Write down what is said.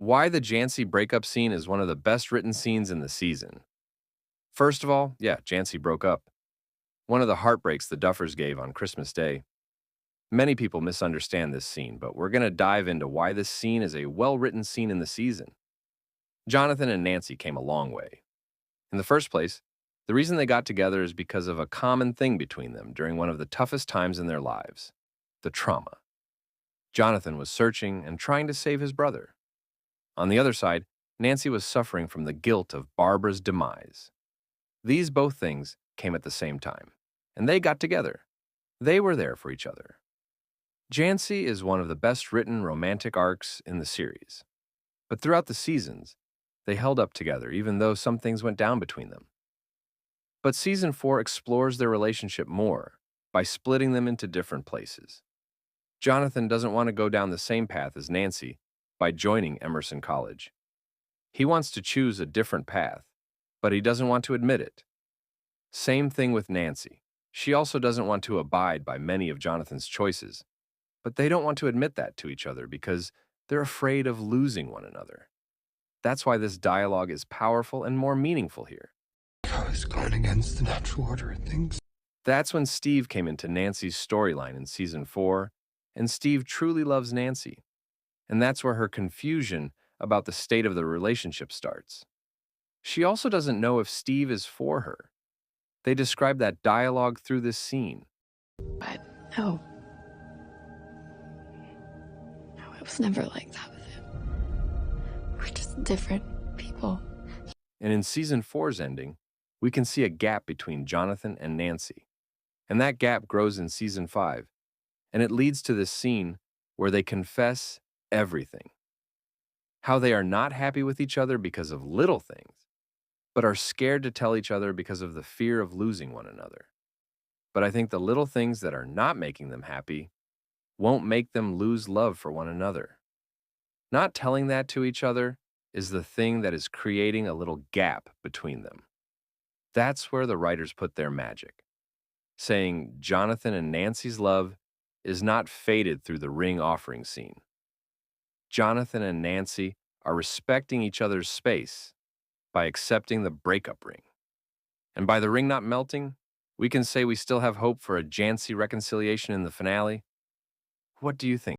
Why the Jancy breakup scene is one of the best written scenes in the season. First of all, yeah, Jancy broke up. One of the heartbreaks the Duffers gave on Christmas Day. Many people misunderstand this scene, but we're going to dive into why this scene is a well-written scene in the season. Jonathan and Nancy came a long way. In the first place, the reason they got together is because of a common thing between them during one of the toughest times in their lives, the trauma. Jonathan was searching and trying to save his brother. On the other side, Nancy was suffering from the guilt of Barbara's demise. These both things came at the same time, and they got together. They were there for each other. Jancy is one of the best written romantic arcs in the series, but throughout the seasons, they held up together even though some things went down between them. But season 4 explores their relationship more by splitting them into different places. Jonathan doesn't want to go down the same path as Nancy by joining Emerson College. He wants to choose a different path, but he doesn't want to admit it. Same thing with Nancy. She also doesn't want to abide by many of Jonathan's choices, but they don't want to admit that to each other because they're afraid of losing one another. That's why this dialogue is powerful and more meaningful here. I was going against the natural order of things. That's when Steve came into Nancy's storyline in season 4, and Steve truly loves Nancy. And that's where her confusion about the state of the relationship starts. She also doesn't know if Steve is for her. They describe that dialogue through this scene. But no. No, it was never like that with him. We're just different people. And in season 4's ending, we can see a gap between Jonathan and Nancy. And that gap grows in season 5, and it leads to this scene where they confess everything. How they are not happy with each other because of little things, but are scared to tell each other because of the fear of losing one another. But I think the little things that are not making them happy won't make them lose love for one another. Not telling that to each other is the thing that is creating a little gap between them. That's where the writers put their magic, saying Jonathan and Nancy's love is not faded through the ring offering scene. Jonathan and Nancy are respecting each other's space by accepting the breakup ring. And by the ring not melting, we can say we still have hope for a Jancy reconciliation in the finale. What do you think?